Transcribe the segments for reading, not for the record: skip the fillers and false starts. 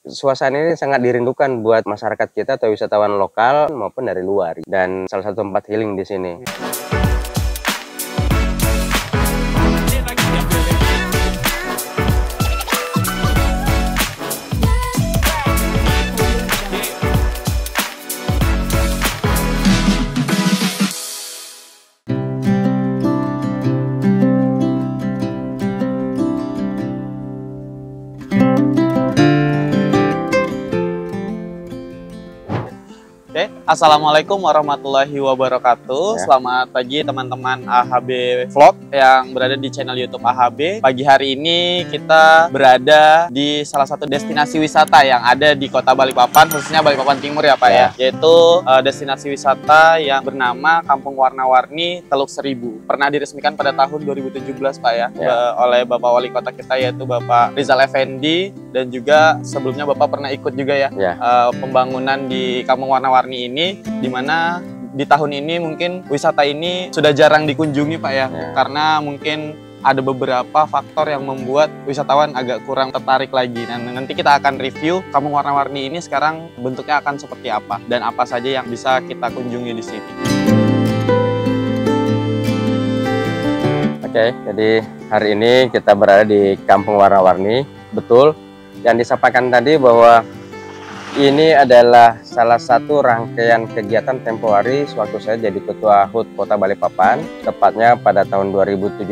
Suasana ini sangat dirindukan buat masyarakat kita atau wisatawan lokal maupun dari luar. Dan salah satu tempat healing di sini. Assalamualaikum warahmatullahi wabarakatuh. Selamat pagi teman-teman AHB Vlog yang berada di channel YouTube AHB. Pagi hari ini kita berada di salah satu destinasi wisata yang ada di Kota Balikpapan, khususnya Balikpapan Timur ya Pak ya. Yaitu destinasi wisata yang bernama Kampung Warna-Warni Teluk Seribu. Pernah diresmikan pada tahun 2017 Pak ya, oleh Bapak Wali Kota kita yaitu Bapak Rizal Effendi, dan juga sebelumnya Bapak pernah ikut juga ya, pembangunan di Kampung Warna-Warni ini, dimana di tahun ini mungkin wisata ini sudah jarang dikunjungi Pak ya, karena mungkin ada beberapa faktor yang membuat wisatawan agak kurang tertarik lagi. Dan nanti kita akan review Kampung Warna-Warni ini sekarang bentuknya akan seperti apa dan apa saja yang bisa kita kunjungi di sini. Oke, jadi hari ini kita berada di Kampung Warna-Warni. Betul yang disampaikan tadi bahwa ini adalah salah satu rangkaian kegiatan tempo hari sewaktu saya jadi Ketua HUT Kota Balikpapan. Tepatnya pada tahun 2017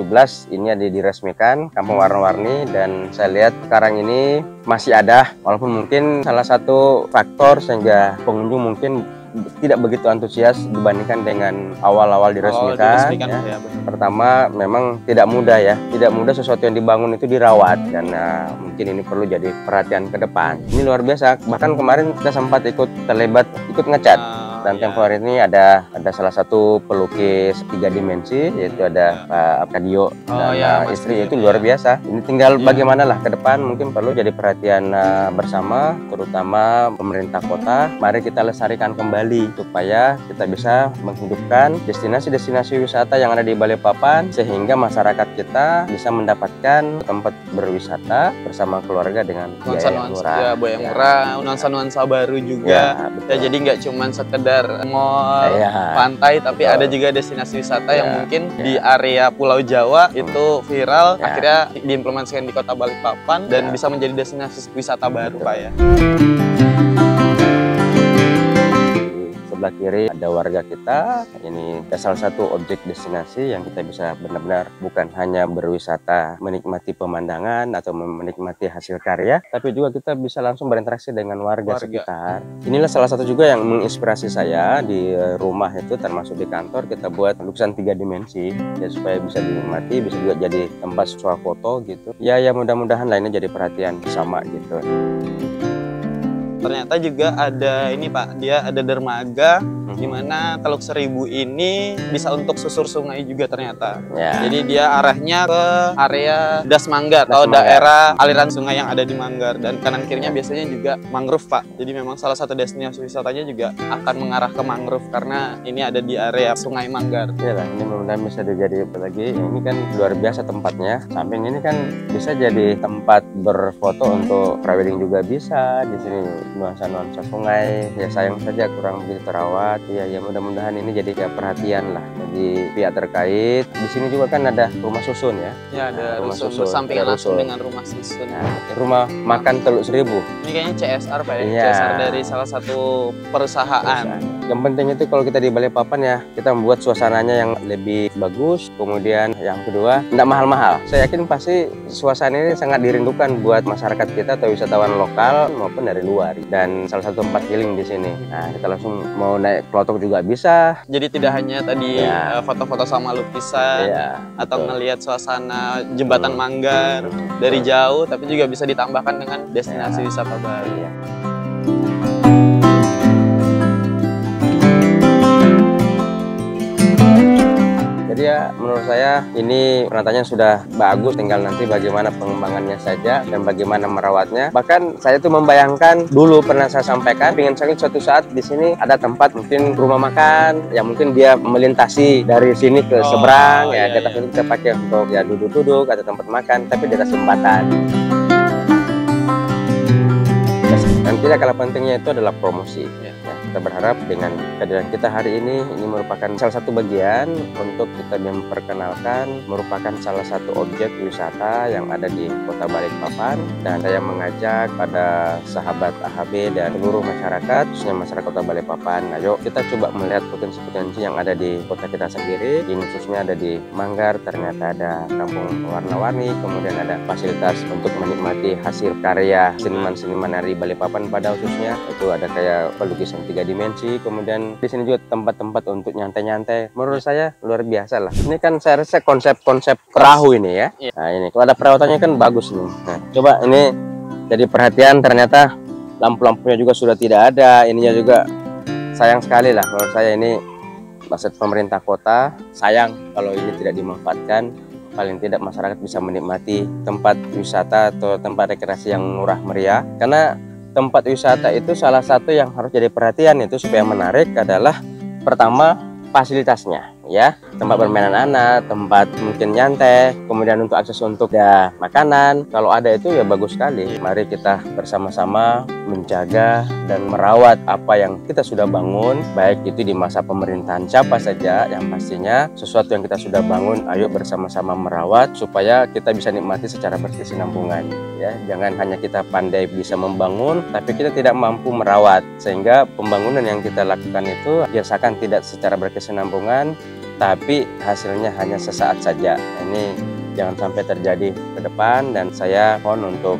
ini diresmikan Kampung Warna-Warni, dan saya lihat sekarang ini masih ada, walaupun mungkin salah satu faktor sehingga pengunjung mungkin tidak begitu antusias dibandingkan dengan awal-awal diresmikan. Ya. Pertama, memang tidak mudah ya, tidak mudah sesuatu yang dibangun itu dirawat, dan mungkin ini perlu jadi perhatian ke depan. Ini luar biasa, bahkan kemarin kita sempat terlibat ikut ngecat. Dan tempo hari ini ada salah satu pelukis 3 dimensi, yaitu ada Pak Kadio dan istri, itu luar biasa. Ini tinggal bagaimana lah ke depan, mungkin perlu jadi perhatian bersama, terutama pemerintah kota. Mari kita lestarikan kembali supaya kita bisa menghidupkan destinasi-destinasi wisata yang ada di Balikpapan, sehingga masyarakat kita bisa mendapatkan tempat berwisata bersama keluarga dengan biaya yang murah. Biaya murah, nuansa-nuansa baru juga. Ya, jadi nggak cuma sekedar mall, pantai, tapi ada juga destinasi wisata yang mungkin di area Pulau Jawa itu viral, akhirnya diimplementasikan di Kota Balikpapan dan bisa menjadi destinasi wisata baru Pak ya. Sebelah kiri ada warga kita. Ini salah satu objek destinasi yang kita bisa benar-benar bukan hanya berwisata, menikmati pemandangan atau menikmati hasil karya, tapi juga kita bisa langsung berinteraksi dengan warga sekitar. Inilah salah satu juga yang menginspirasi saya di rumah itu, termasuk di kantor kita buat lukisan 3 dimensi ya, supaya bisa dinikmati, bisa juga jadi tempat swafoto gitu. Ya mudah-mudahan lainnya jadi perhatian sama gitu. Ternyata juga ada ini Pak, dia ada dermaga di mana Teluk Seribu ini bisa untuk susur sungai juga ternyata. Jadi dia arahnya ke area Das Manggar atau daerah aliran sungai yang ada di Manggar, dan kanan kirinya biasanya juga mangrove Pak. Jadi memang salah satu destinasi wisatanya juga akan mengarah ke mangrove karena ini ada di area Sungai Manggar. Iyalah, ini mudah-mudahan bisa dijadi lagi. Ini kan luar biasa tempatnya. Samping ini kan bisa jadi tempat berfoto untuk prewedding juga bisa di sini. Nuansa-nuansa sungai ya sayang saja kurang begitu terawat ya mudah-mudahan ini jadi perhatian lah jadi pihak terkait. Di sini juga kan ada rumah susun ya. Ada rumah susun bersampingan langsung dengan rumah susun. Rumah makan Teluk Seribu. Ini kayaknya CSR Pak ya. CSR dari salah satu perusahaan. Yang penting itu kalau kita di Balikpapan ya, kita membuat suasananya yang lebih bagus. Kemudian yang kedua, tidak mahal-mahal. Saya yakin pasti suasana ini sangat dirindukan buat masyarakat kita atau wisatawan lokal maupun dari luar. Dan salah satu tempat healing di sini. Nah, kita langsung mau naik klotok juga bisa. Jadi tidak hanya tadi foto-foto sama lukisan atau ngelihat suasana jembatan Manggar dari jauh, tapi juga bisa ditambahkan dengan destinasi wisata baru. Jadi ya menurut saya ini penataannya sudah bagus, tinggal nanti bagaimana pengembangannya saja dan bagaimana merawatnya. Bahkan saya tuh membayangkan dulu pernah saya sampaikan, ingin sekali suatu saat di sini ada tempat mungkin rumah makan yang mungkin dia melintasi dari sini ke seberang di atas itu kita pakai untuk ya duduk-duduk atau tempat makan, tapi di atas jembatan. Dan tidak kalah pentingnya itu adalah promosi. Ya, kita berharap dengan kehadiran kita hari ini merupakan salah satu bagian untuk kita memperkenalkan merupakan salah satu objek wisata yang ada di Kota Balikpapan, dan saya mengajak pada sahabat AHB dan seluruh masyarakat, khususnya masyarakat Kota Balikpapan, ayo kita coba melihat potensi-potensi yang ada di kota kita sendiri. Ini khususnya ada di Manggar, ternyata ada kampung warna-warni, kemudian ada fasilitas untuk menikmati hasil karya seniman-seniman dari Balikpapan pada khususnya. Itu ada kayak lukisan 3 dimensi, kemudian di sini juga tempat-tempat untuk nyantai-nyantai. Menurut saya luar biasa lah. Ini kan saya rasa konsep-konsep perahu ini ya. Nah ini kalau ada perawatannya kan bagus nih. Nah, coba ini jadi perhatian, ternyata lampu-lampunya juga sudah tidak ada. Ininya juga sayang sekali lah menurut saya, ini maksud pemerintah kota. Sayang kalau ini tidak dimanfaatkan. Paling tidak masyarakat bisa menikmati tempat wisata atau tempat rekreasi yang murah meriah. Karena tempat wisata itu salah satu yang harus jadi perhatian itu supaya menarik adalah pertama fasilitasnya ya, tempat bermainan anak, tempat mungkin nyantai, kemudian untuk akses untuk ya makanan, kalau ada itu ya bagus sekali. Mari kita bersama-sama menjaga dan merawat apa yang kita sudah bangun, baik itu di masa pemerintahan siapa saja, yang pastinya sesuatu yang kita sudah bangun ayo bersama-sama merawat supaya kita bisa nikmati secara berkesinambungan ya. Jangan hanya kita pandai bisa membangun tapi kita tidak mampu merawat, sehingga pembangunan yang kita lakukan itu biasakan tidak secara berkesinambungan tapi hasilnya hanya sesaat saja. Ini jangan sampai terjadi ke depan, dan saya mohon untuk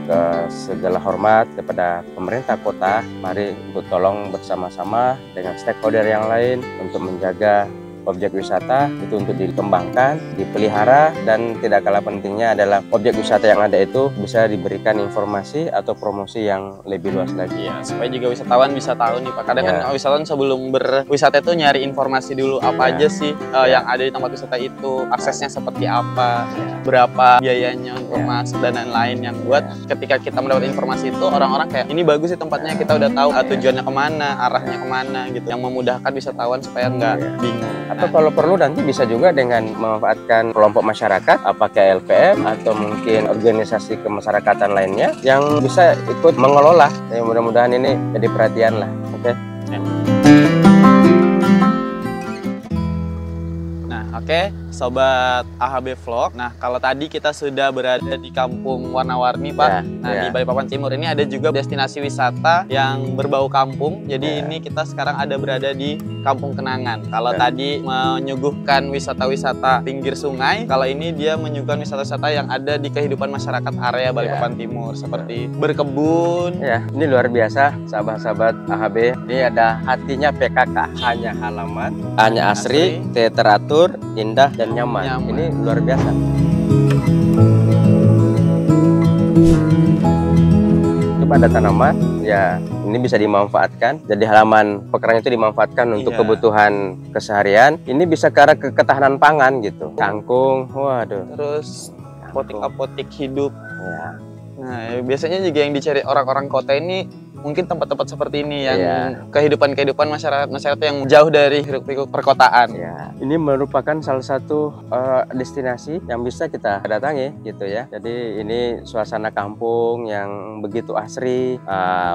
segala hormat kepada pemerintah kota, mari untuk tolong bersama-sama dengan stakeholder yang lain untuk menjaga objek wisata itu untuk dikembangkan, dipelihara, dan tidak kalah pentingnya adalah objek wisata yang ada itu bisa diberikan informasi atau promosi yang lebih luas lagi ya, supaya juga wisatawan bisa tahu nih Pak. Kadang kan wisatawan sebelum berwisata itu nyari informasi dulu apa aja sih yang ada di tempat wisata itu, aksesnya seperti apa, berapa biayanya untuk masuk dan lain-lain, yang buat ketika kita mendapat informasi itu orang-orang kayak ini bagus sih tempatnya, kita udah tahu tujuannya kemana, arahnya kemana gitu, yang memudahkan wisatawan supaya nggak bingung. Atau kalau perlu nanti bisa juga dengan memanfaatkan kelompok masyarakat, apakah LPM atau mungkin organisasi kemasyarakatan lainnya yang bisa ikut mengelola. Ya, mudah-mudahan ini jadi perhatian lah. Oke. Nah, oke, sobat AHB Vlog. Nah, kalau tadi kita sudah berada di Kampung Warna-Warni, Pak. Di Balikpapan Timur ini ada juga destinasi wisata yang berbau kampung. Jadi ini kita sekarang ada berada di Kampung Kenangan. Kalau tadi menyuguhkan wisata-wisata pinggir sungai, kalau ini dia menyuguhkan wisata-wisata yang ada di kehidupan masyarakat area Balikpapan Timur, seperti berkebun. Ya, ini luar biasa, sahabat-sahabat AHB. Ini ada hatinya PKK, hanya halaman, hanya asri, teratur, indah, dan nyaman. Ini luar biasa. Coba ada tanaman, ya ini bisa dimanfaatkan. Jadi halaman pekerang itu dimanfaatkan untuk kebutuhan keseharian. Ini bisa ke arah ketahanan pangan gitu. Kangkung, waduh. Terus apotik-apotik hidup. Ya. Nah, biasanya juga yang dicari orang-orang kota ini mungkin tempat-tempat seperti ini yang kehidupan masyarakat yang jauh dari hiruk-pikuk perkotaan. Ya, ini merupakan salah satu destinasi yang bisa kita datangi gitu ya. Jadi ini suasana kampung yang begitu asri,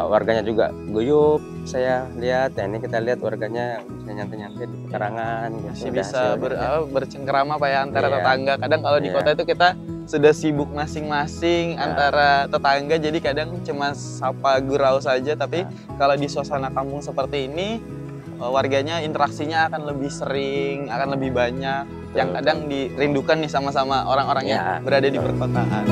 warganya juga guyup. Saya lihat, ya ini kita lihat warganya bisa nyantai-nyantai di pekarangan, masih bisa bercengkerama Pak ya antara tetangga. Kadang kalau di kota itu kita sudah sibuk masing-masing antara tetangga, jadi kadang cuma sapa gurau saja, tapi kalau di suasana kampung seperti ini warganya interaksinya akan lebih sering, akan lebih banyak, yang kadang dirindukan nih sama-sama orang-orang yang berada di perkotaan.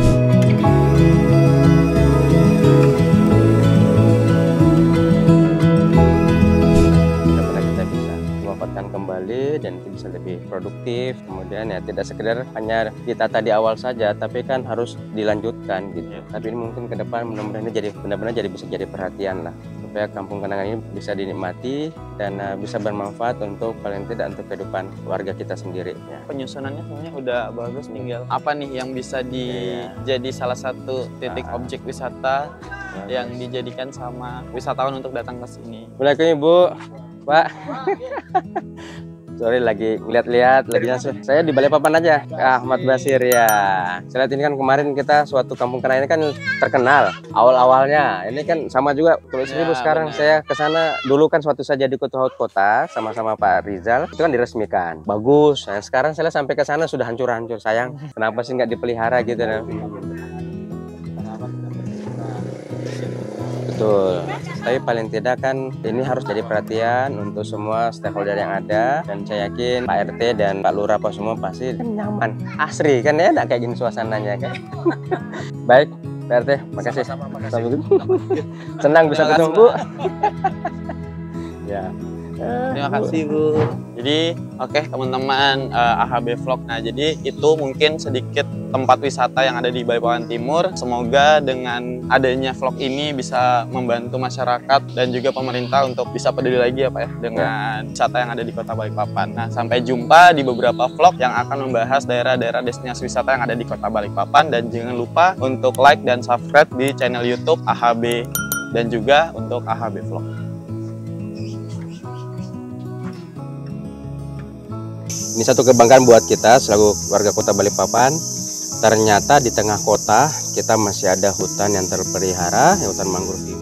Kembali dan itu bisa lebih produktif, kemudian ya tidak sekedar hanya ditata di awal saja, tapi kan harus dilanjutkan gitu. Tapi ini mungkin ke depan mudah-mudahan ini jadi benar-benar bisa jadi perhatian lah, supaya Kampung Kenangan ini bisa dinikmati dan bisa bermanfaat untuk paling tidak untuk kehidupan warga kita sendiri ya. Penyusunannya sebenarnya udah bagus, tinggal apa nih yang bisa jadi salah satu titik objek wisata yang dijadikan sama wisatawan untuk datang ke sini. Assalamualaikum Ibu, Pak. Sorry, lagi lihat-lihat, lagi langsung. Saya di Balikpapan aja, Ahmad Basir ya. Saya lihat ini kan kemarin kita suatu kampung kenal ini kan terkenal awal-awalnya. Ini kan sama juga Pulau Seribu sekarang. Bener. Saya ke sana dulu kan suatu saja di kota sama-sama Pak Rizal. Itu kan diresmikan. Bagus. Nah, sekarang saya sampai ke sana sudah hancur-hancur. Sayang, kenapa sih nggak dipelihara gitu? Betul. Tapi paling tidak kan ini harus jadi perhatian untuk semua stakeholder yang ada, dan saya yakin Pak RT dan Pak Lurah apa semua pasti kan nyaman, asri kan ya, nggak kayak gini suasananya kan. Baik Pak RT, makasih. Senang bisa ketemu Bu. Ya. Terima kasih Bu. Jadi oke teman-teman AHB Vlog. Nah jadi itu mungkin sedikit tempat wisata yang ada di Balikpapan Timur. Semoga dengan adanya vlog ini bisa membantu masyarakat dan juga pemerintah untuk bisa peduli lagi ya Pak ya dengan wisata yang ada di Kota Balikpapan. Nah sampai jumpa di beberapa vlog yang akan membahas daerah-daerah destinasi wisata yang ada di Kota Balikpapan. Dan jangan lupa untuk like dan subscribe di channel YouTube AHB dan juga untuk AHB Vlog. Ini satu kebanggaan buat kita selaku warga Kota Balikpapan. Ternyata di tengah kota kita masih ada hutan yang terpelihara, hutan mangrove.